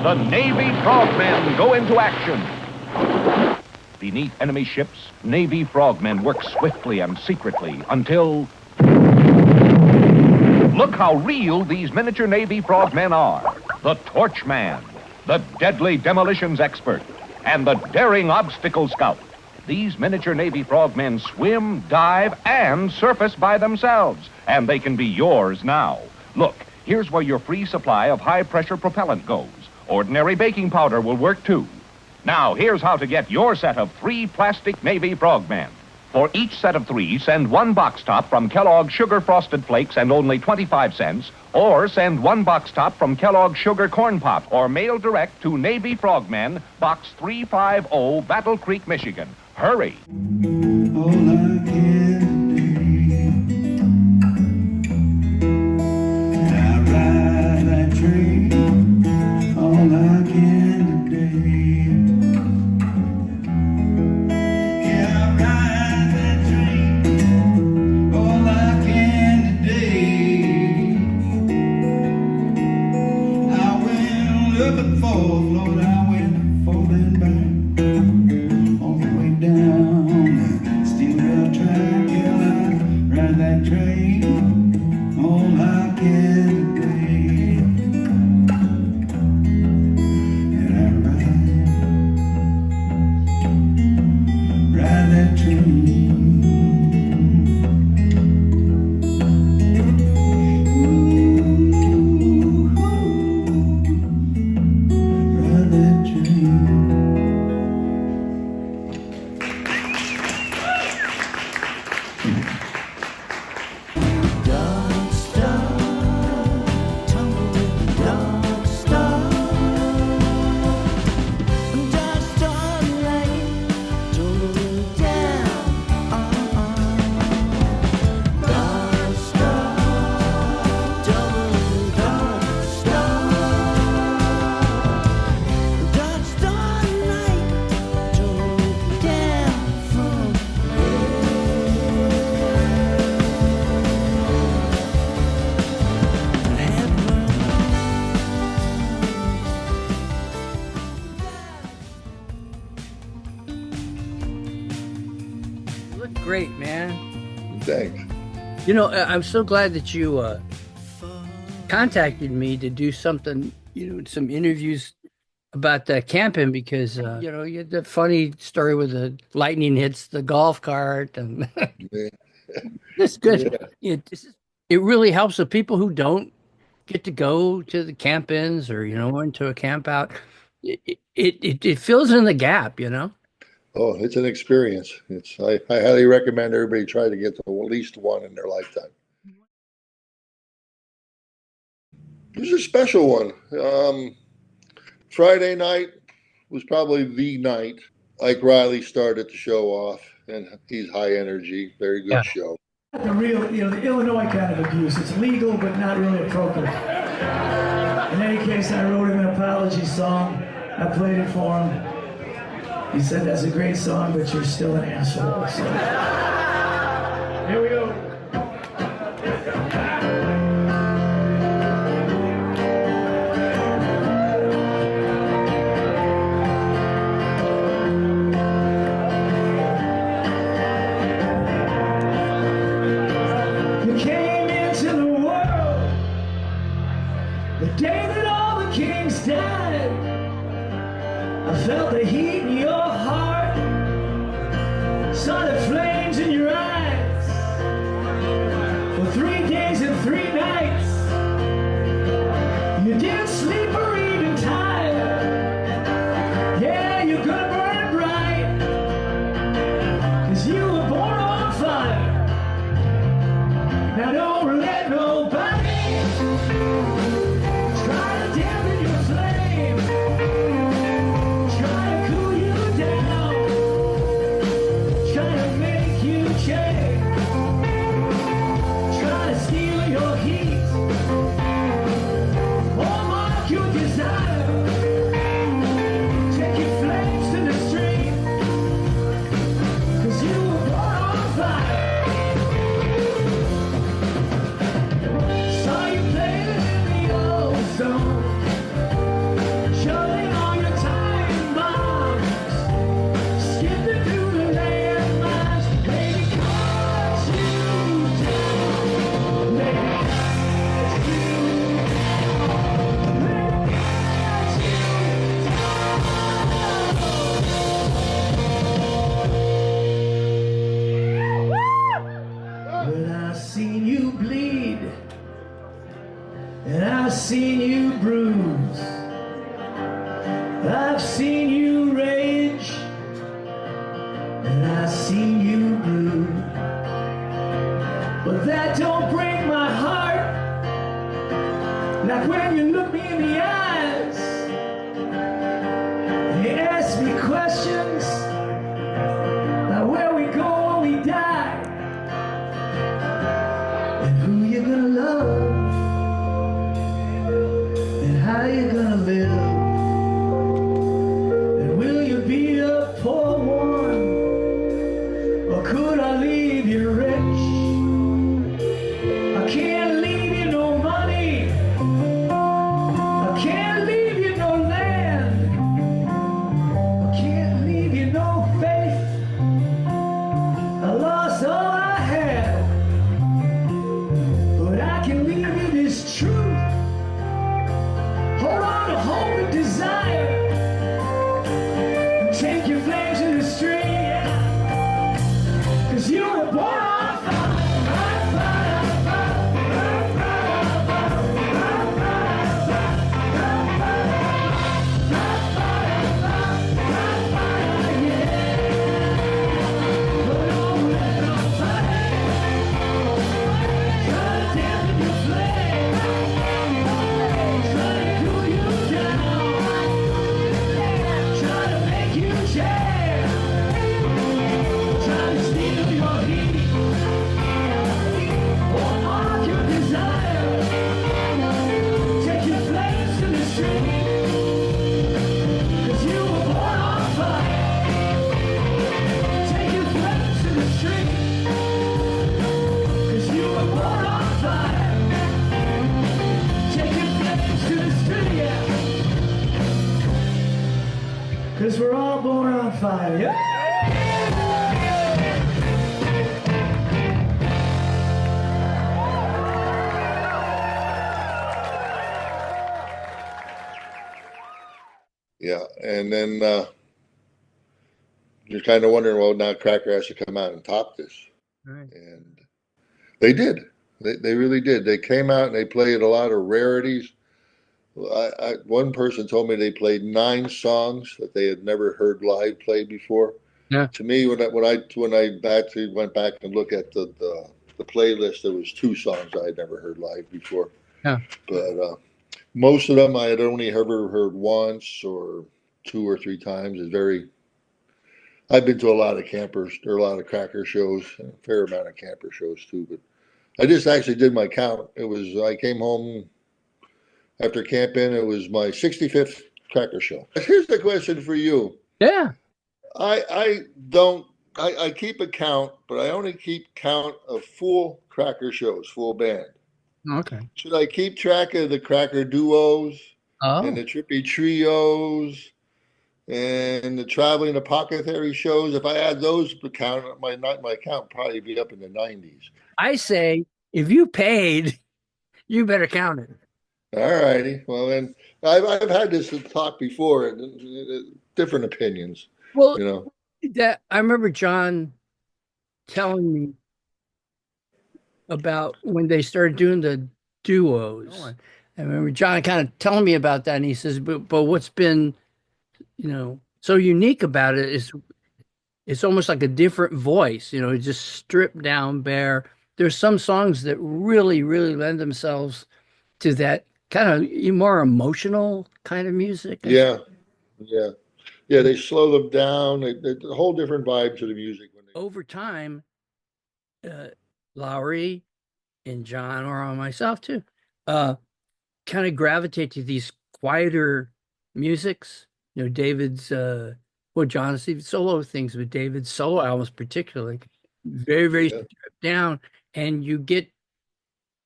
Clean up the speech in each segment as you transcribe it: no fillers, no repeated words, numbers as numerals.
the Navy frogmen go into action. Beneath enemy ships, Navy frogmen work swiftly and secretly until... Look how real these miniature Navy frogmen are. The Torchman, the deadly demolitions expert, and the daring obstacle scout. These miniature Navy frogmen swim, dive, and surface by themselves, and they can be yours now. Look, here's where your free supply of high-pressure propellant goes. Ordinary baking powder will work, too. Now, here's how to get your set of 3 plastic Navy frogmen. For each set of 3, send 1 box top from Kellogg's Sugar Frosted Flakes and only 25 cents, or send 1 box top from Kellogg's Sugar Corn Pop, or mail direct to Navy Frogmen, Box 350, Battle Creek, Michigan. Hurry! All I can do, I ride that train. All I can today. Yeah, I ride that train. All I can today. I went up and forth, Lord, I went falling back. Down, still got track, yeah, I ride that train, all I can today, and I ride that train. Ooh, ride that train. Great, man. Thanks. You know, I'm so glad that you contacted me to do something, some interviews about camping because, you had the funny story with the lightning hits the golf cart and it's good. Yeah. It really helps the people who don't get to go to the camp-ins or, into a camp out. It fills in the gap, Oh, it's an experience. I highly recommend everybody try to get to at least one in their lifetime. It was a special one. Friday night was probably the night Ike Reilly started the show off, and he's high energy, very good show. The real, the Illinois kind of abuse. It's legal, but not really appropriate. In any case, I wrote him an apology song. I played it for him. He said, that's a great song, but you're still an asshole. So. Here we go. You came into the world the day that all the kings died. I felt the heat in your heart, saw the flames in your eyes. For 3 days and 3 nights, you didn't sleep or even tire. Yeah, you're gonna burn bright, 'cause you were born on fire. Now don't let nobody try to dampen your flame. Try to cool you down, try to make you change, try to steal your heat. seen you bruise, I've seen you rage, and I've seen you blue. But that don't break my heart, like when you look me in the eyes and you ask me questions like where we go when we die, and who you gonna love, and how you gonna live, and will you be a poor one, or could I leave you rich? I can't leave you no money, I can't leave you no land, I can't leave you no faith. I lost all I had, but I can leave you this truth. Hold on to hope and desire, and take your flames in the street, yeah. 'Cause you were born on fire. Cause we're all born on fire. Yeah. Yeah, and then you're kind of wondering, well, now Cracker has to come out and top this. Right. And they did. They really did. They came out and they played a lot of rarities. One person told me they played 9 songs that they had never heard live played before. Yeah. To me, when I actually went back and looked at the playlist, there was 2 songs I had never heard live before. Yeah. But most of them I had only ever heard once or 2 or 3 times. I've been to a lot of campers, or a lot of Cracker shows, and a fair amount of camper shows too. But I just actually did my count. I came home after camping. It was my 65th Cracker show. Here's the question for you. Yeah. I keep a count, but I only keep count of full Cracker shows, full band. Okay. Should I keep track of the Cracker duos and the trippy trios and the traveling apothecary shows? If I add those to count, my count probably be up in the 90s. I say, if you paid, you better count it. All righty. Well, then I've had this talk before, and different opinions. Well, you know, that I remember John telling me about when they started doing the duos. I remember John kind of telling me about that, and he says, "But what's been, so unique about it is it's almost like a different voice. Just stripped down, bare. There's some songs that really, really lend themselves to that kind of more emotional kind of music." Yeah. They slow them down. They a whole different vibe to the music. Over time, Lowry and John, or myself too, kind of gravitate to these quieter musics. David's, John's even solo things, but David's solo albums particularly, very, very stripped down, and you get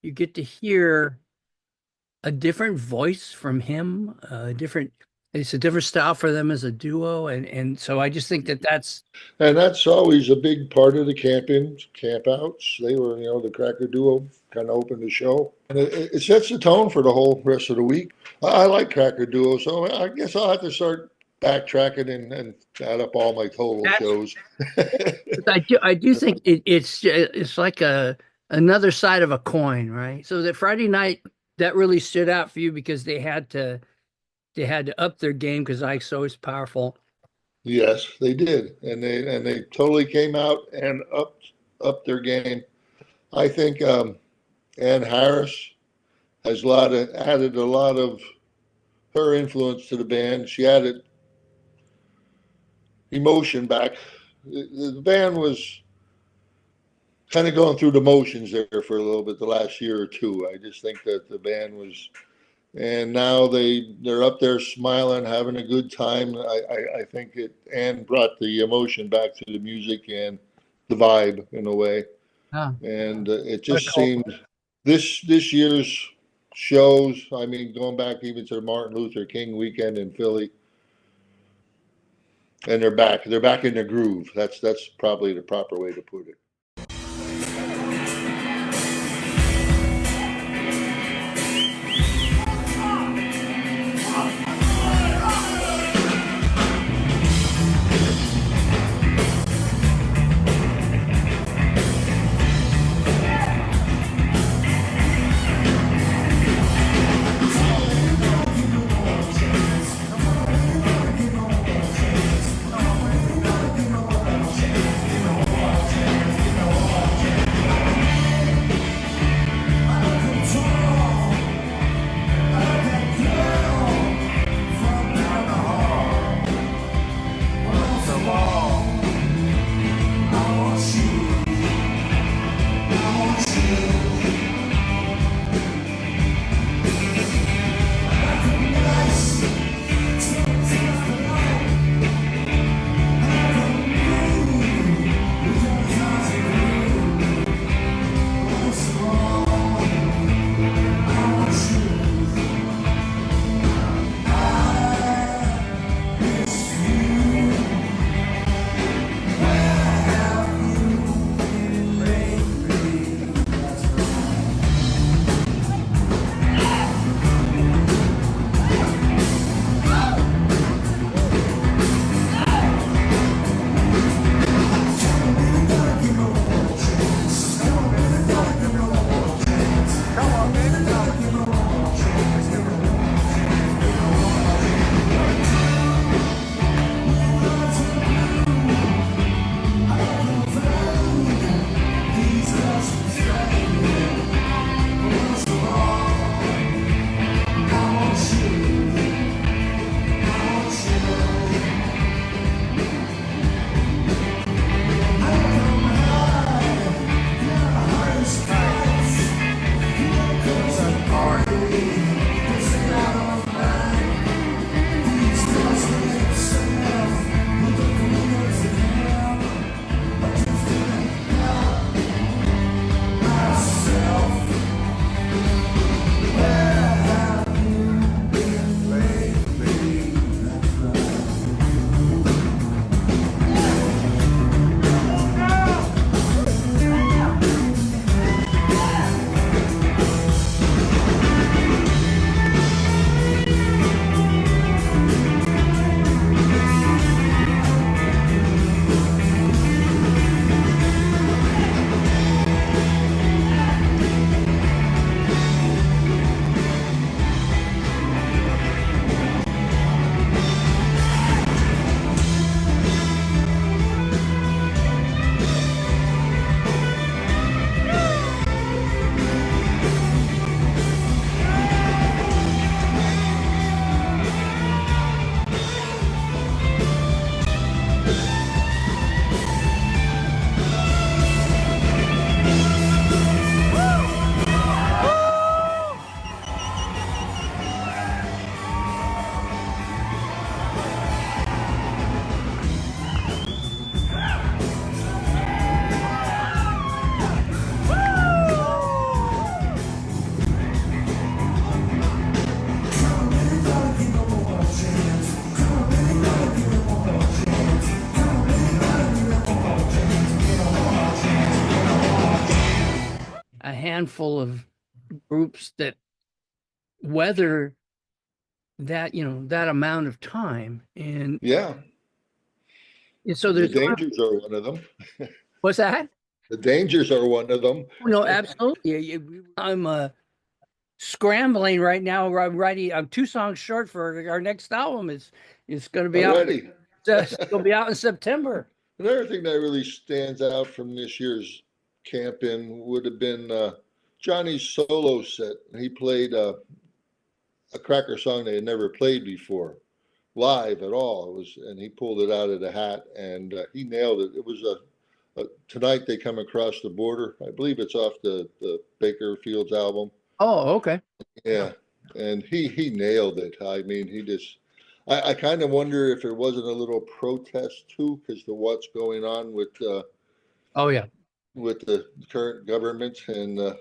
to hear a different voice from him, it's a different style for them as a duo, and so I just think that's always a big part of the camp outs. They were, the Cracker duo kind of opened the show, and it sets the tone for the whole rest of the week. I like Cracker duo, so I guess I'll have to start backtracking and add up all my total shows. I do think it's like another side of a coin, right? So that Friday night that really stood out for you because they had to up their game because Ike's always powerful. Yes, they did, and they totally came out and upped their game. I think Ann Harris has added a lot of her influence to the band. She added emotion back. The band was kind of going through the motions there for a little bit the last year or two. I just think that the band was, and now they're up there smiling, having a good time. I think Ann brought the emotion back to the music and the vibe in a way, Ah, and it what a just cult. seemed this year's shows. I mean, going back even to the Martin Luther King weekend in Philly, and they're back. They're back in the groove. That's probably the proper way to put it. Handful of groups that weather that that amount of time, and Yeah, so the there's Dangers are one of them. what's that? The Dangers are one of them. No, absolutely. I'm scrambling right now. I'm writing. I'm 2 songs short for our next album. It's going to be out. Already. It's going to be out in September. Another thing that really stands out from this year's camp-in would have been Johnny's solo set. He played a cracker song they had never played before, live at all. And he pulled it out of the hat, and he nailed it. It was Tonight They Come Across the Border. I believe it's off the Baker Fields album. Oh, okay. Yeah, and he nailed it. I mean, he just. I kind of wonder if it wasn't a little protest too, because of what's going on with. Oh yeah. With the current government and the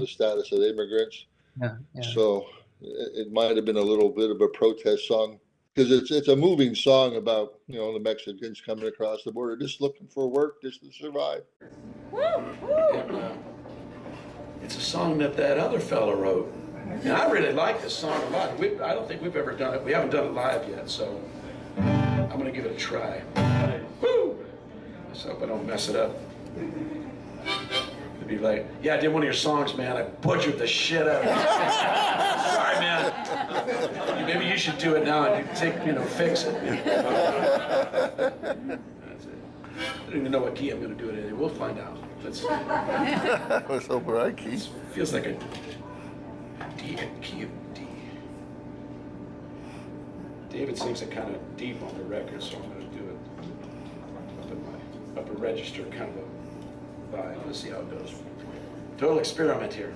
status of immigrants. Yeah. So it might have been a little bit of a protest song, because it's a moving song about the Mexicans coming across the border, just looking for work, just to survive. And, it's a song that other fella wrote, and I really like this song a lot. I don't think we've ever done it. We haven't done it live yet, so I'm gonna give it a try. Woo! Let's hope I don't mess it up. It'd be like, yeah, I did one of your songs, man. I butchered the shit out of it. Sorry, man. Maybe you should do it now and fix it. That's it. I don't even know what key I'm going to do it in. We'll find out. Let's hope we're right key. Feels like a D, key of D. David sings it kind of deep on the record, so I'm going to do it up in my upper register, kind of a vibe. Let's see how it goes. Total experiment here.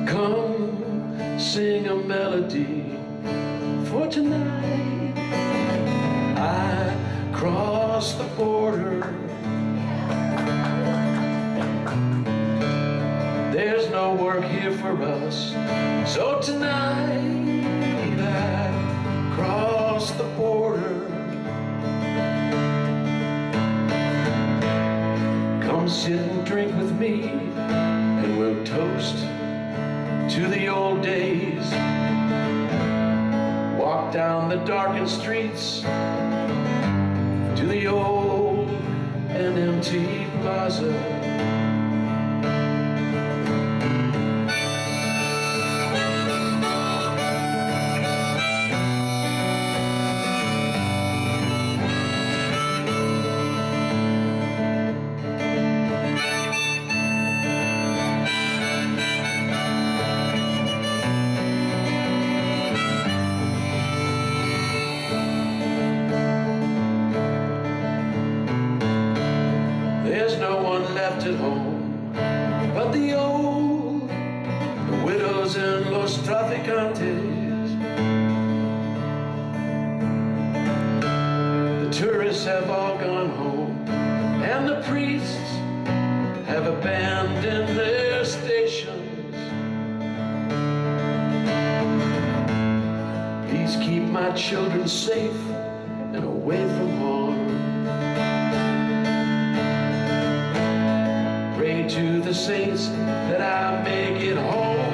Come sing a melody for tonight. I cross the border. There's no work here for us, so tonight I cross the border. Come sit and drink with me, and we'll toast to the old days. Walk down the darkened streets to the old and empty plaza. At home, but the old, the widows and los traficantes, the tourists have all gone home, and the priests have abandoned their stations. Please keep my children safe and away from harm. To the saints that I make it home,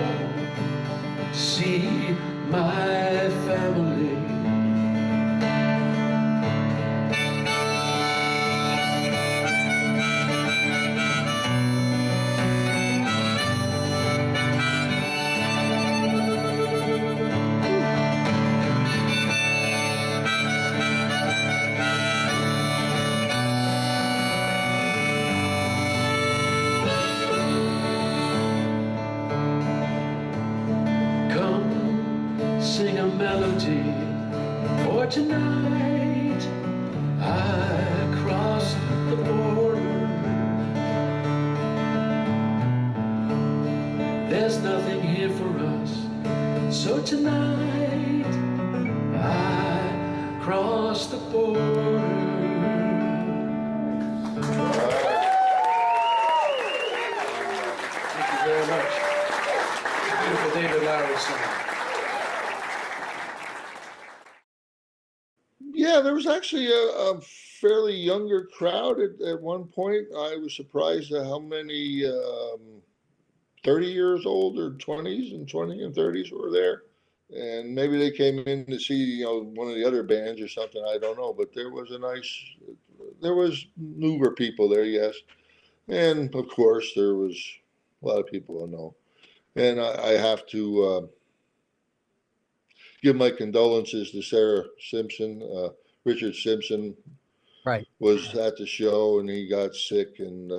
see my family. Sing a melody for tonight. I cross the border. There's nothing here for us, so tonight I cross the border. Thank you very much. Beautiful David Lowery song. Yeah, there was actually a fairly younger crowd at one point. I was surprised at how many 30 years old or 20s and 20 and 30s were there. And maybe they came in to see, one of the other bands or something. I don't know, but there was newer people there, yes, and of course there was a lot of people I know. And I have to give my condolences to Sarah Simpson. Richard Simpson Right. was at the show and he got sick and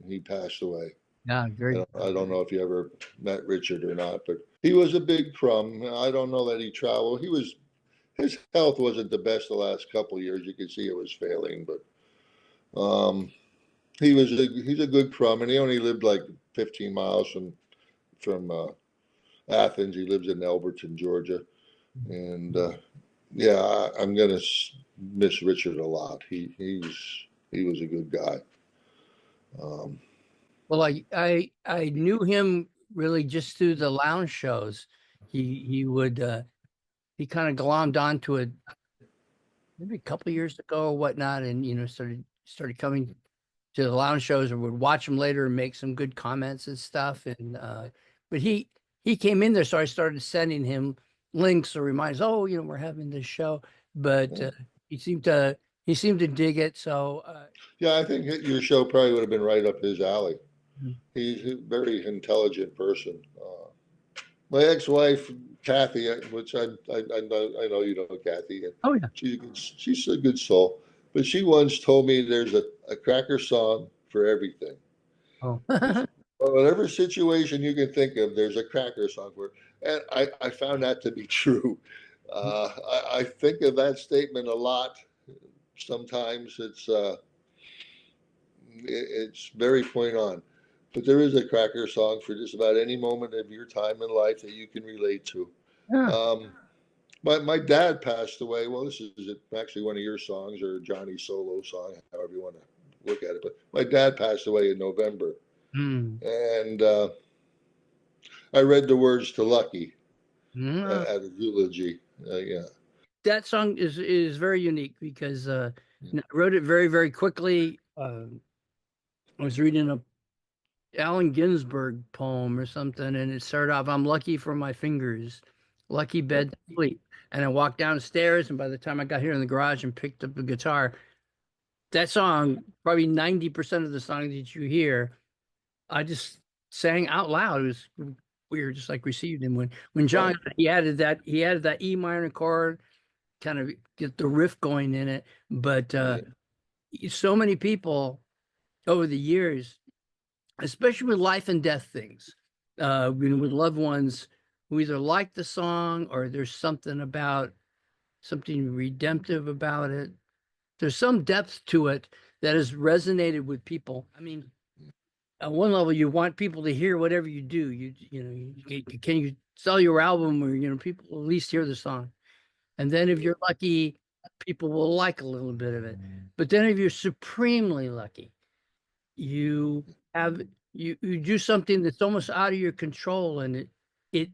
he passed away. Yeah, very. I don't know if you ever met Richard or not, but he was a big crumb. I don't know that he traveled. His health wasn't the best the last couple of years. You could see it was failing, but he's a good crumb, and he only lived like 15 miles from Athens. He lives in Elberton, Georgia, and yeah, I'm gonna miss Richard a lot. He was a good guy. Well, I knew him really just through the lounge shows. He would he kind of glommed onto it maybe a couple of years ago or whatnot, and started coming to the lounge shows, or would watch him later and make some good comments and stuff. And but he came in there, so I started sending him links or reminders. Oh, we're having this show, but he seemed to dig it. So Yeah, I think your show probably would have been right up his alley. Mhm. He's a very intelligent person. My ex-wife, Kathy, which I know you know Kathy, and Oh yeah. she's a good soul, but she once told me there's a cracker song for everything. Oh. Whatever situation you can think of, there's a cracker song for it. And I found that to be true. I think of that statement a lot. Sometimes it's very point on. But there is a cracker song for just about any moment of your time in life that you can relate to. Yeah. My dad passed away. Well, this is actually one of your songs or Johnny's solo song, however you want to look at it. But my dad passed away in November. Mm. And I read the words to Lucky Mm. at a eulogy. Yeah. That song is very unique because I wrote it very, very quickly. I was reading a Allen Ginsberg poem or something, and it started off, "I'm lucky for my fingers, lucky bed to sleep." And I walked downstairs, and by the time I got here in the garage and picked up the guitar, that song, probably 90% of the song that you hear, I just sang out loud. It was weird, just like received him when John Right. he added that E minor chord, kind of get the riff going in it. But so many people over the years, especially with life and death things, with loved ones who either like the song or there's something redemptive about it. There's some depth to it that has resonated with people. I mean, at one level, you want people to hear whatever you do. Can you sell your album, or people will at least hear the song, and then if you're lucky, people will like a little bit of it. But then if you're supremely lucky, you have you do something that's almost out of your control, and it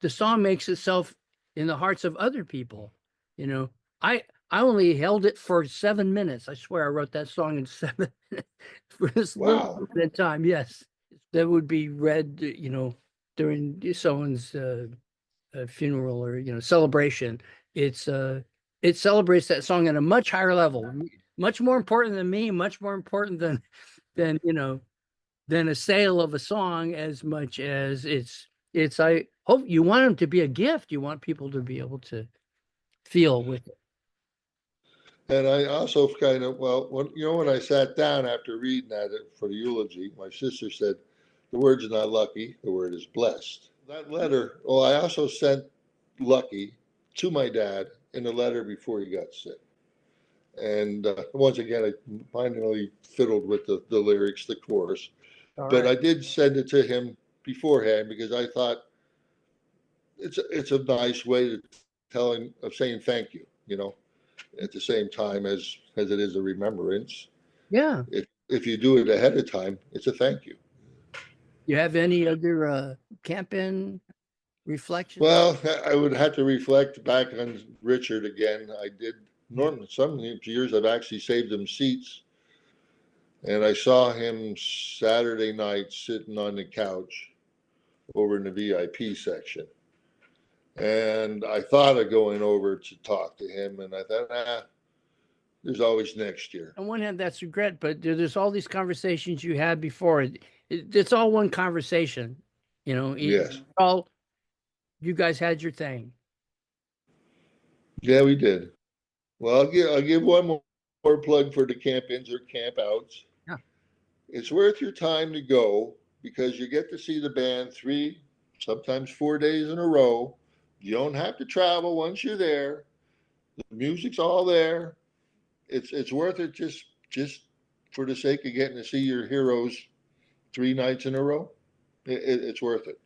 the song makes itself in the hearts of other people. You know, I only held it for 7 minutes. I swear I wrote that song in 7 minutes for this Wow. little bit of time. Yes, that would be read, during someone's funeral or celebration. It celebrates that song at a much higher level, much more important than me, much more important than than a sale of a song, as much as it's I hope you want them to be a gift. You want people to be able to feel with it. And I also kind of, well, when I sat down after reading that for the eulogy, my sister said, the word's not lucky, the word is blessed. That letter, well, I also sent Lucky to my dad in a letter before he got sick. And once again, I finally fiddled with the lyrics, the chorus. All But right. I did send it to him beforehand because I thought it's a nice way of saying thank you, at the same time as it is a remembrance. Yeah. If you do it ahead of time, it's a thank you. You have any other camp-in reflections? Well, I would have to reflect back on Richard again. I did. Normally, some years I've actually saved him seats, and I saw him Saturday night sitting on the couch over in the VIP section. And I thought of going over to talk to him, and I thought, there's always next year. On one hand, that's regret, but there's all these conversations you had before. It's all one conversation, you know. Yes. All you guys had your thing. Yeah, we did. Well, I'll give one more plug for the camp-ins or camp-outs. Yeah. It's worth your time to go because you get to see the band 3, sometimes 4 days in a row. You don't have to travel once you're there. The music's all there. It's worth it just for the sake of getting to see your heroes 3 nights in a row. It's worth it.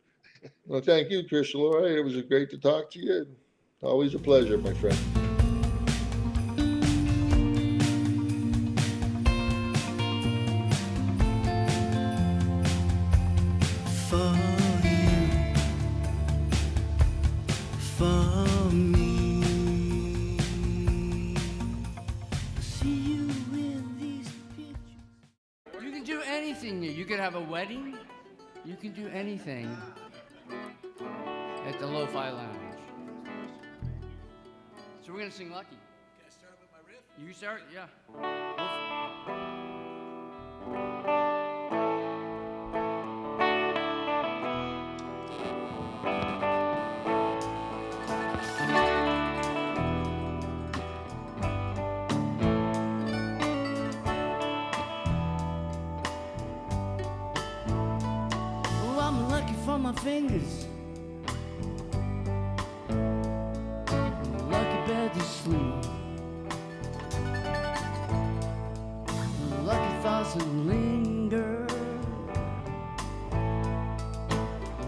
Well, thank you, Chris LeRoy. It was great to talk to you. Always a pleasure, my friend. For you, for me. See you in these pictures. You can do anything. You can have a wedding. You can do anything at the Lo-Fi Lounge. So we're gonna sing Lucky. Can I start with my riff? You start, yeah. Oh, I'm lucky for my fingers. Lucky bed to sleep. Lucky thoughts that linger.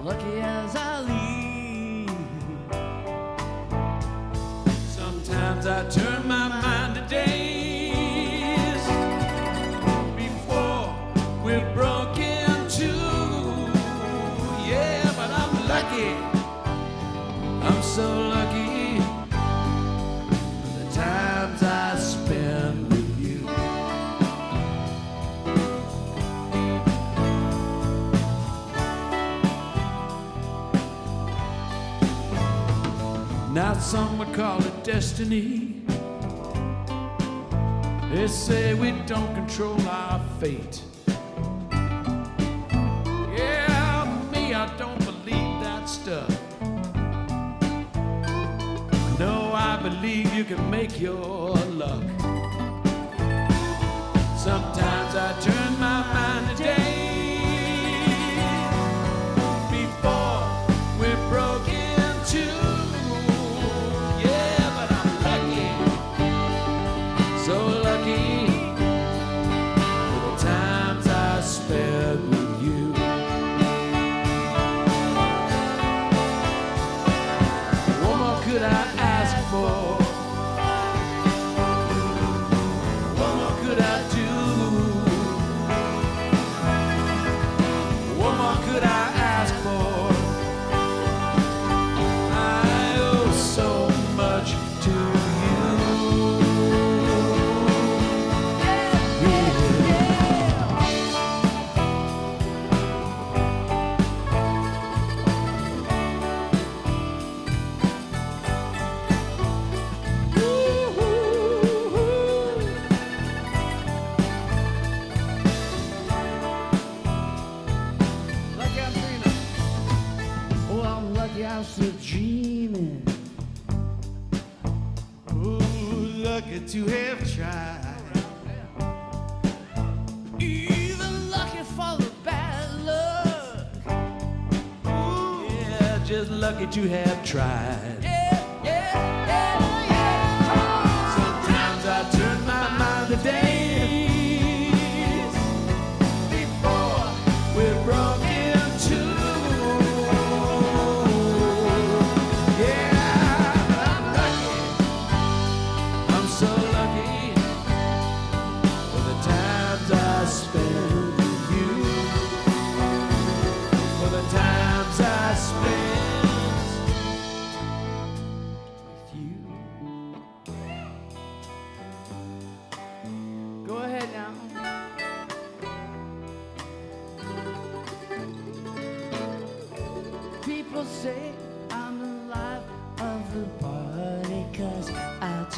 Lucky as I leave. Sometimes I turn my mind to days before we're broken too. Yeah, but I'm lucky. I'm so lucky. The times I spend with you. Now some would call it destiny. They say we don't control our fate. Yeah, me, I don't believe that stuff. No, I believe you can make your luck. Sometimes I turn my mind to days before we're broken too. Yeah, but I'm lucky, so lucky for the times I spent with you. What more could I ask for? What more could I do? What more could I ask for? I owe so much to you. Lucky I'm dreaming. Oh, I'm lucky I'm still dreaming. Ooh, lucky to have tried. Even lucky for the bad luck. Ooh, yeah, just lucky to have tried. Yeah, yeah, yeah, yeah. Sometimes I turn my mind to days before we're broken too. Yeah, I'm lucky. I'm so lucky for the times I spend with you. For the times I spend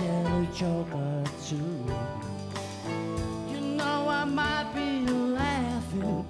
tell a joke or two. You know I might be laughing,